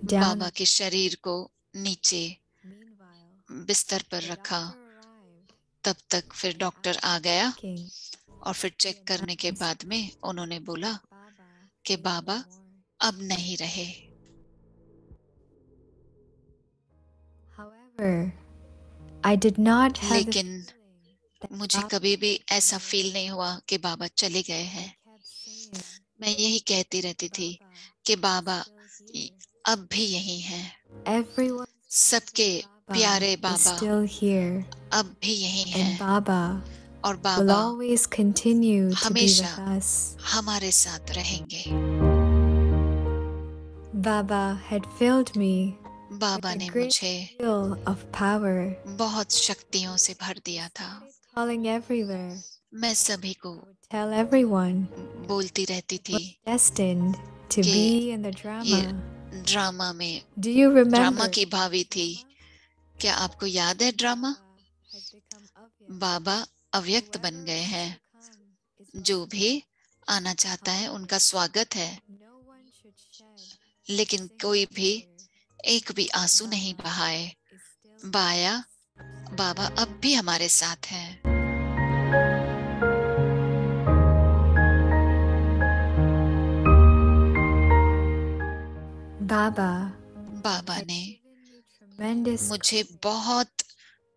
down. बाबा के शरीर को नीचे Meanwhile, बिस्तर पर the रखा। doctor arrived, तब तक फिर डॉक्टर आ गया thinking और फिर चेक करने के बाद में उन्होंने बोला Baba कि is बाबा no more. अब नहीं रहे। However, I did not have the लेकिन feeling that मुझे Baba कभी भी ऐसा फील नहीं हुआ कि बाबा चले गए हैं। kept saying, मैं यही कहती रहती थी Baba कि बाबा still here. अब भी यही हैं। Everyone सबके प्यारे is बाबा still here, अब भी यही and हैं, Baba और will Baba always continue to be हमेशा with us. हमारे साथ रहेंगे। Baba had filled me Baba with ने a great मुझे deal of power, बहुत शक्तियों से भर दिया था। calling everywhere. मैं सभी को I would tell everyone बोलती रहती थी destined to कि be in the ये drama. ड्रामा में Do you remember? ड्रामा की भावी थी। क्या आपको याद है ड्रामा? Has become obvious. बाबा अव्यक्त बन गए हैं। जो भी आना चाहता है उनका स्वागत है, No one should shed लेकिन कोई भी एक भी आंसू नहीं बहाए। is still बाबा अब भी हमारे साथ हैं। बाबा ने tremendous मुझे बहुत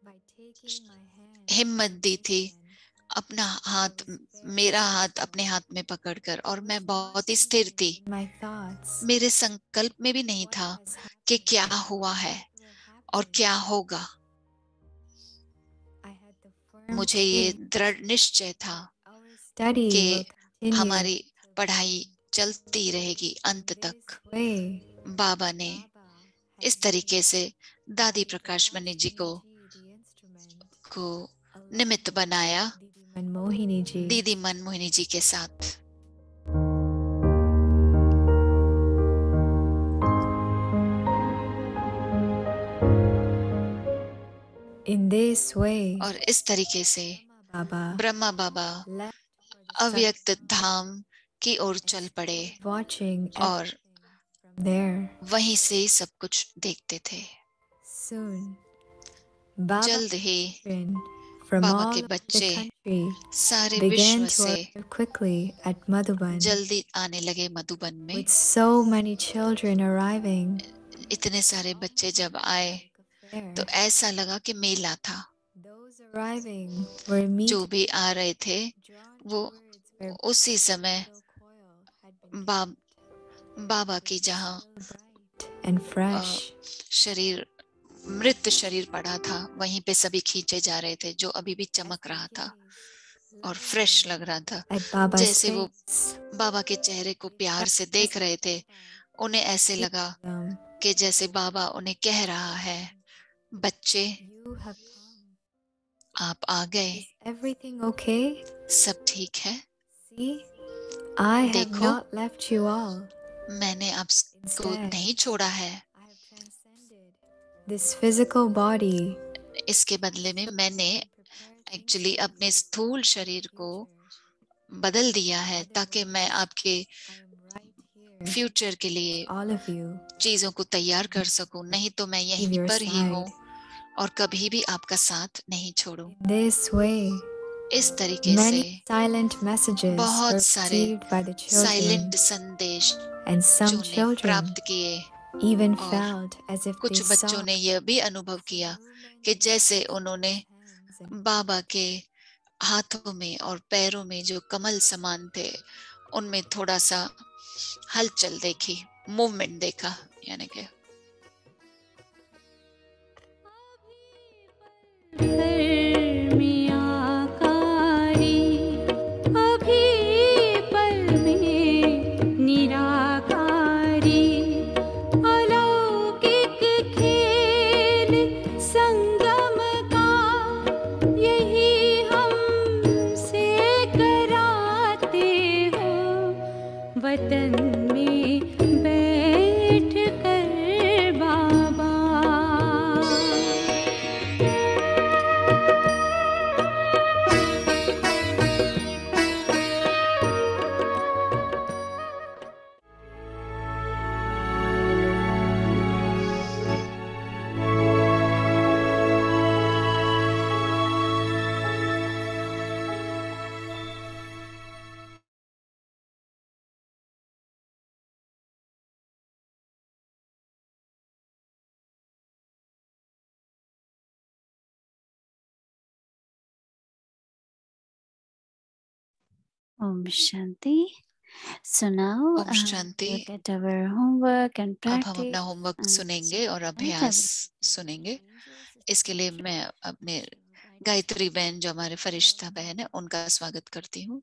by taking my hand हिम्मत दी थी, अपना हाथ, मेरा हाथ अपने हाथ में पकड़कर, और मैं बहुत ही स्थिर थी। in my thoughts. मेरे संकल्प में भी नहीं था कि क्या हुआ है और क्या होगा। I had the firm मुझे ये दृढ़ निश्चय था our study कि will continue हमारी पढ़ाई चलती रहेगी अंत तक। this way. बाबा ने इस तरीके से दादी प्रकाश मणि जी को निमित्त बनाया मनमोहिनी जी। दीदी मनमोहिनी जी के साथ। In this way, और इस तरीके से Baba ब्रह्मा बाबा left अव्यक्त धाम की ओर चल पड़े watching और from there. वहीं से सब कुछ देखते थे। Soon, Baba जल्द ही from बाबा all के over the बच्चे country सारे began विश्व to से arrive quickly at Madhuban, जल्दी आने लगे मधुबन में। with so many children arriving. इतने सारे बच्चे जब आए तो ऐसा लगा कि मेला था। Those arriving were जो meeting भी आ रहे थे वो उसी समय बाबा की जहाँ and fresh. शरीर मृत शरीर पड़ा था वहीं पे सभी खींचे जा रहे थे, जो अभी भी चमक रहा था और फ्रेश लग रहा था। At Baba's जैसे वो face, बाबा के चेहरे को प्यार से देख रहे थे, उन्हें ऐसे लगा कि जैसे बाबा उन्हें कह रहा है, बच्चे you have come. आप आ गए, Is everything okay? सब ठीक है। See, I have देखो, not left you all. मैंने आपको Instead, नहीं छोड़ा है। I have transcended this physical body. इसके बदले में मैंने एक्चुअली अपने स्थूल शरीर को बदल दिया है ताकि मैं आपके I am right here, future के लिए all of you. चीजों को तैयार कर सकूं। नहीं तो मैं Leave यहीं your पर ही हूँ side. और कभी भी आपका साथ नहीं छोड़ूं। In this way, इस तरीके से many silent messages were बहुत सारे received by the children, silent संदेश and some बच्चों ने children प्राप्त किए even और felt as if they कुछ saw बच्चों ने यह भी अनुभव किया कि जैसे उन्होंने बाबा के हाथों में और पैरों में जो कमल समान थे उनमें थोड़ा सा हलचल देखी, मूवमेंट देखा। यानी कि Om Shanti. So now Om Shanti. we'll get our homework and अब हम practice. अपना होमवर्क सुनेंगे और अभ्यास सुनेंगे। इसके लिए मैं अपने गायत्री बहन जो हमारे फरिश्ता बहन है उनका स्वागत करती हूँ।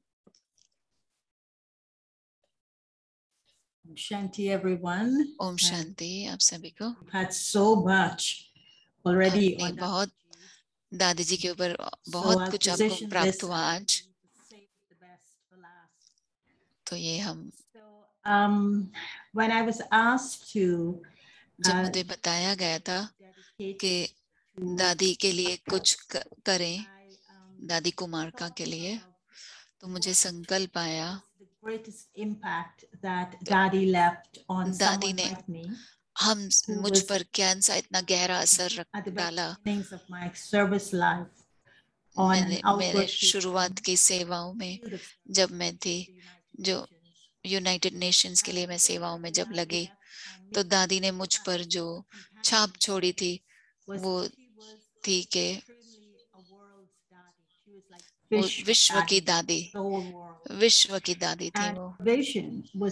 Shanti everyone. ओम शांति आप सभी को। We've had so much already हमने on बहुत दादी जी के ऊपर So बहुत I've कुछ आपको positioned प्राप्त this हुआ आज, to save the best for last. तो ये हम So when I was asked to जब मुझे बताया गया था कि दादी के लिए कुछ करें, दादी कुमारका के लिए, तो मुझे संकल्प आया the greatest impact that Daddy left on दादी someone ने like me हम मुझ पर क्या इतना गहरा असर at the डाला। beginnings of my service life on an मेरे outward शुरुआत की सेवाओं में जब मैं थी, जो यूनाइटेड नेशंस के लिए मैं सेवाओं में जब लगी, तो दादी ने मुझ पर जो छाप छोड़ी थी वो थी कि वो विश्व की दादी, विश्व की दादी थी वो,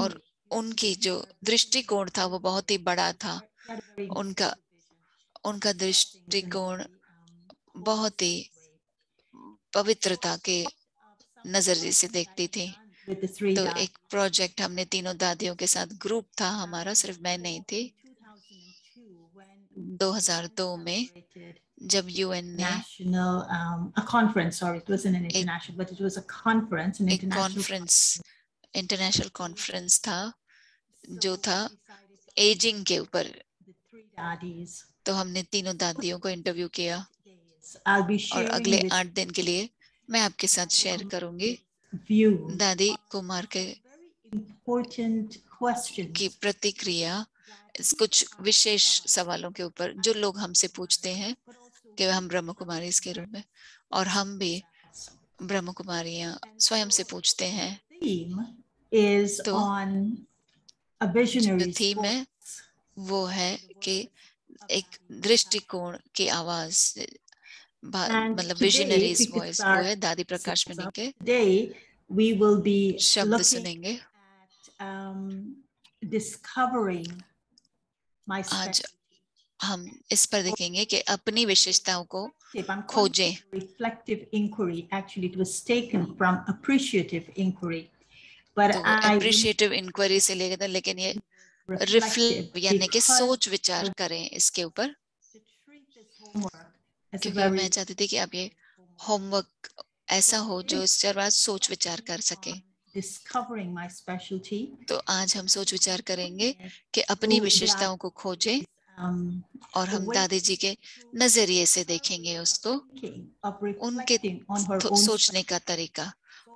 और उनकी जो दृष्टिकोण था वो बहुत ही बड़ा था। उनका दृष्टिकोण बहुत ही पवित्रता के नजरिए से देखती थी। with the three तो daughters. एक प्रोजेक्ट हमने तीनों दादियों के साथ ग्रुप था हमारा, सिर्फ मैं नहीं थी। 2002 में जब यूएन ने National, a conference, sorry, it wasn't an international, but it was a conference, an एक international इंटरनेशनल कॉन्फ्रेंस था जो था एजिंग के ऊपर, the three daddies. तो हमने तीनों दादियों को इंटरव्यू किया I'll be और sharing अगले with 8 दिन के लिए मैं आपके साथ शेयर करूंगी view दादी कुमार के important questions की प्रतिक्रिया कुछ विशेष सवालों के ऊपर जो लोग हमसे पूछते हैं कि हम ब्रह्म कुमारी इसके रूप में, और हम भी ब्रह्म कुमारियां स्वयं से पूछते हैं। theme is तो on a जो visionary थीम है वो है कि एक दृष्टिकोण की आवाज, मतलब विजनरीज वॉइस, वो है दादी प्रकाश मणि के today we will be शब्द looking सुनेंगे। at discovering my आज हम इस पर देखेंगे कि अपनी विशेषताओं को खोजें। reflective inquiry. Actually, it was taken from appreciative inquiry, but तो अप्रिशिएटिव इंक्वायरी से लेकर था, लेकिन ये रिफ्लेक्ट यानी कि सोच विचार करें इसके ऊपर, क्योंकि मैं चाहती थी कि आप ये होमवर्क ऐसा हो जो इस पर बाद सोच विचार कर सके। discovering my specialty. तो आज हम सोच विचार करेंगे कि अपनी विशेषताओं को खोजें, और हम दादी जी के नजरिए से देखेंगे उसको, उनके सोचने का तरीका,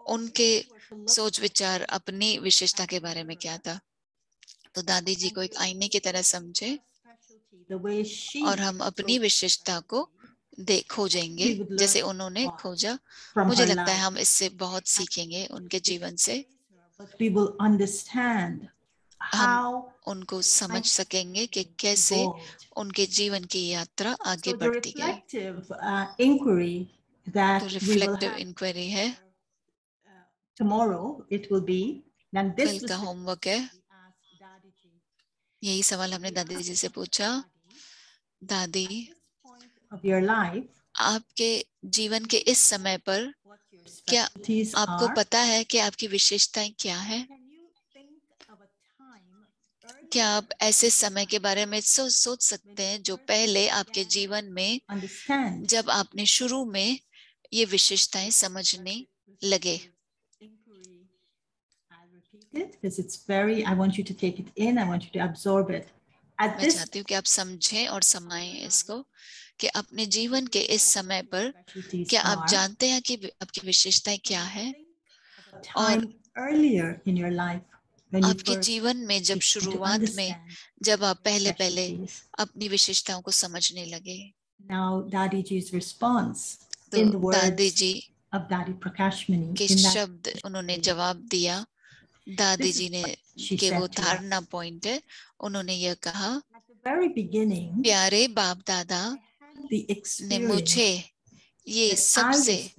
उनके सोच विचार अपनी विशेषता के बारे में क्या था। तो दादी जी को एक आईने की तरह समझे और हम अपनी विशेषता को खोजेंगे जैसे उन्होंने खोजा। मुझे लगता है हम इससे बहुत सीखेंगे उनके जीवन से। हम उनको समझ सकेंगे कि कैसे उनके जीवन की यात्रा आगे बढ़ती गई। तो रिफ्लेक्टिव इंक्वायरी है, कल का होमवर्क है। यही सवाल हमने दादी जी से पूछा, दादी आपके जीवन के इस समय पर क्या आपको पता है कि आपकी विशेषताएं क्या है? क्या आप ऐसे समय के बारे में सोच सकते हैं जो पहले आपके जीवन में जब आपने शुरू में ये विशेषताएं समझने लगे? मैं चाहती हूँ कि आप समझें और समाएं इसको कि अपने जीवन के इस समय पर क्या आप जानते हैं कि आपकी विशेषताएं क्या है? और आपके जीवन में जब शुरुआत में जब आप पहले अपनी विशेषताओं को समझने लगे। तो दादी जी के शब्द उन्होंने जवाब दिया। दादी जी ने के वो धारणा पॉइंट है, उन्होंने यह कहा, प्यारे बाप दादा ने मुझे ये सबसे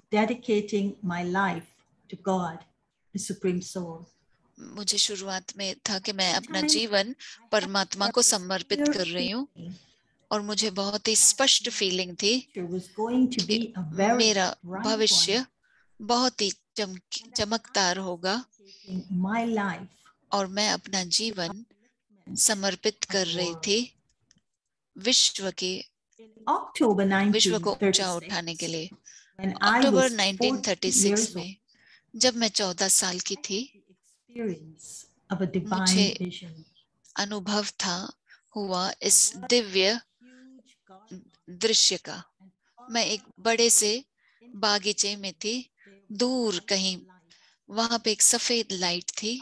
मुझे शुरुआत में था कि मैं अपना जीवन परमात्मा को समर्पित कर रही हूँ, और मुझे बहुत ही स्पष्ट फीलिंग थी कि मेरा भविष्य बहुत ही चमकदार होगा, और मैं अपना जीवन समर्पित कर रही थी विश्व को ऊंचा उठाने के लिए। अक्टूबर 1936 में जब मैं 14 साल की थी, मुझे अनुभव हुआ इस दिव्य दृश्य का। मैं एक बड़े से बागीचे में थी, दूर कहीं वहां पे एक सफेद लाइट थी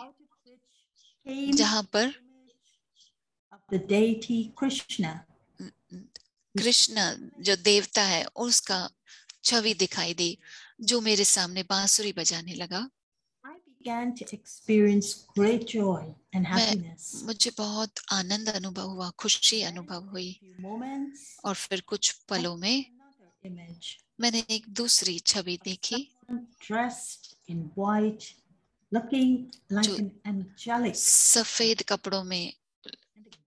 जहां पर कृष्ण जो देवता है उसका छवि दिखाई दी, जो मेरे सामने बांसुरी बजाने लगा। मुझे बहुत आनंद अनुभव हुआ, खुशी अनुभव हुई, और फिर कुछ पलों में मैंने एक दूसरी छवि देखी जो सफेद कपड़ों में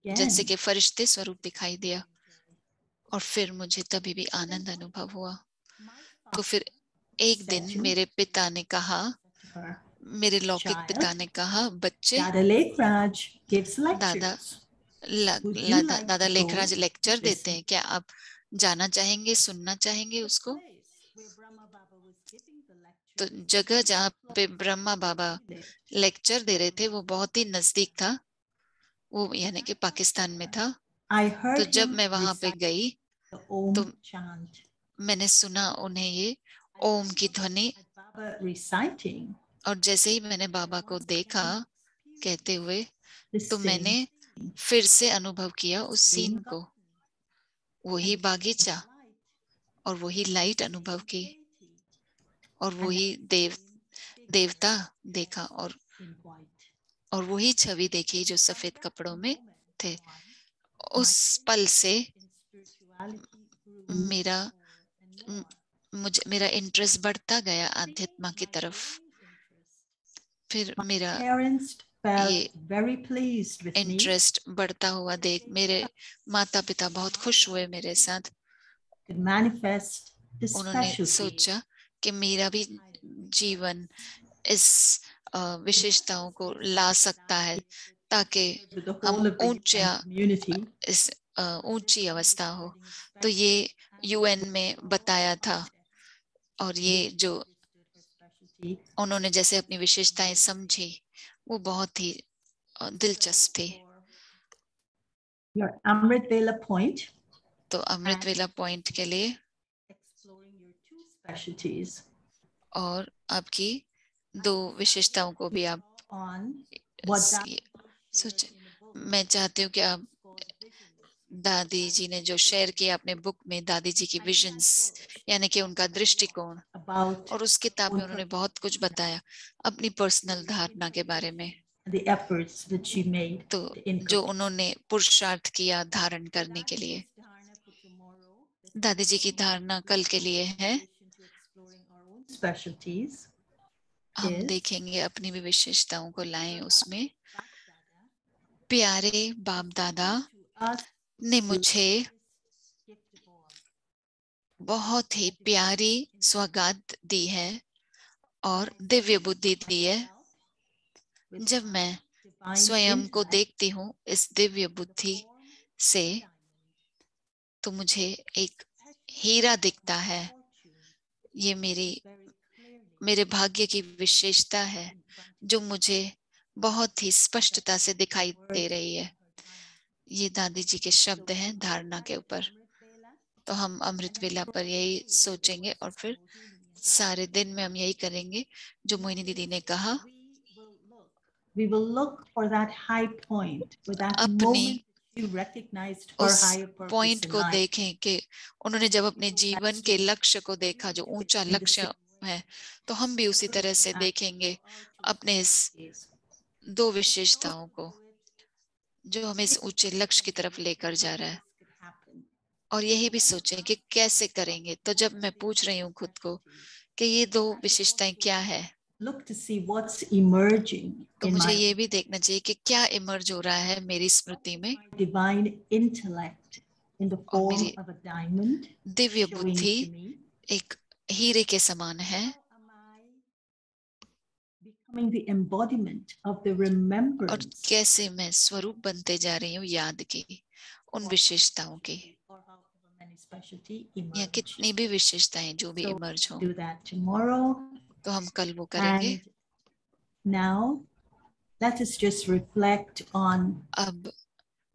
जैसे कि फरिश्ते स्वरूप दिखाई दिया, और फिर मुझे तभी भी आनंद अनुभव हुआ। तो फिर एक दिन मेरे पिता ने कहा, मेरे लौकिक पिता ने कहा, बच्चे, Dada Lekraj gives दादा lectures. दादा लेखराज लेक्चर देते हैं, क्या आप जाना चाहेंगे, सुनना चाहेंगे उसको? तो जगह जहाँ पे ब्रह्मा बाबा लेक्चर दे रहे थे वो बहुत ही नजदीक था, वो यानी कि पाकिस्तान में था। तो जब मैं वहां पे गई तो मैंने सुना उन्हें ये ओम की ध्वनि, और जैसे ही मैंने बाबा को देखा कहते हुए तो मैंने फिर से अनुभव किया उस सीन को, वही बागीचा और वही लाइट अनुभव की और वही देवता देखा और वही छवि देखी जो सफेद कपड़ों में थे। उस पल से मेरा इंटरेस्ट बढ़ता गया आध्यात्म की तरफ। फिर मेरा ये इंटरेस्ट बढ़ता हुआ देख मेरे माता पिता बहुत खुश हुए मेरे साथ। उन्होंने सोचा कि मेरा भी जीवन इस विशेषताओं को ला सकता है ताकि हम ऊंची अवस्था हो। तो ये यूएन में बताया था और ये जो उन्होंने जैसे अपनी विशेषताएं समझी वो बहुत ही दिलचस्प थी। तो अमृत वेला पॉइंट के लिए और आपकी 2 विशेषताओं को भी आप सोचे। मैं चाहती हूँ कि आप दादी जी ने जो शेयर किया अपने बुक में, दादी जी की विजन्स यानी कि उनका दृष्टिकोण, और उस किताब में उन्होंने बहुत कुछ बताया अपनी पर्सनल धारणा के बारे में। तो जो उन्होंने पुरुषार्थ किया धारण करने के लिए। दादी जी की धारणा कल के लिए है, हम देखेंगे अपनी भी विशेषताओं को लाएं उसमें। प्यारे बाप दादा ने मुझे बहुत ही प्यारी सौगात दी है और दिव्य बुद्धि दी है। जब मैं स्वयं को देखती हूँ इस दिव्य बुद्धि से तो मुझे एक हीरा दिखता है। ये मेरे भाग्य की विशेषता है जो मुझे बहुत ही स्पष्टता से दिखाई दे रही है। ये दादी जी के शब्द हैं धारणा के ऊपर। तो हम अमृत वेला पर यही सोचेंगे और फिर सारे दिन में हम यही करेंगे जो मोहिनी दीदी ने कहा। अपनी उस पॉइंट को देखें कि उन्होंने जब अपने जीवन के लक्ष्य को देखा जो ऊंचा लक्ष्य है, तो हम भी उसी तरह से देखेंगे अपने इस 2 विशेषताओं को जो हमें इस ऊंचे लक्ष्य की तरफ लेकर जा रहा है। और यही भी सोचें कि कैसे करेंगे। तो जब मैं पूछ रही हूँ खुद को कि ये 2 विशेषताएं क्या है, तो मुझे ये भी देखना चाहिए कि क्या इमर्ज हो रहा है मेरी स्मृति में। और मेरी दिव्य बुद्धि एक हीरे के समान है। और कैसे मैं स्वरूप बनते जा रही हूँ याद की, उन विशेषताओं की, या कितनी भी विशेषताएं जो भी इमर्ज हो। तो हम कल वो करेंगे। अब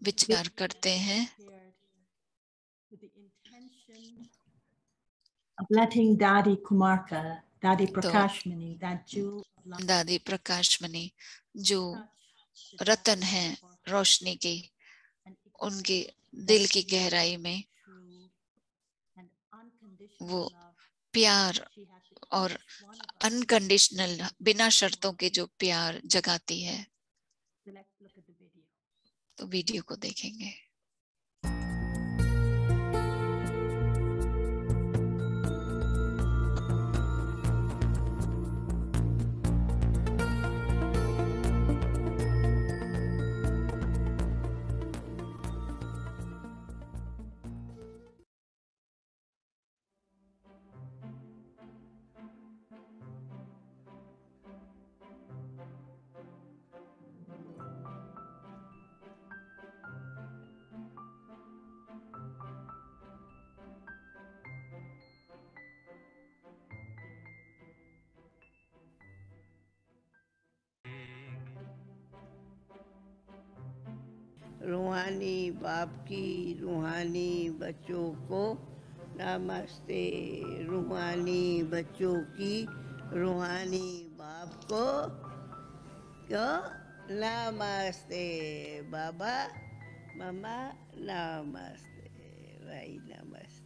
विचार करते हैं दादी प्रकाशमणि जो रतन है रोशनी की, उनके दिल की गहराई में वो प्यार और अनकंडीशनल बिना शर्तों के जो प्यार जगाती है। तो वीडियो को देखेंगे। रूहानी बाप की रूहानी बच्चों को नमस्ते, रूहानी बच्चों की रूहानी बाप को क्यों नमस्ते, बाबा मम्मा नमस्ते, भाई नमस्ते।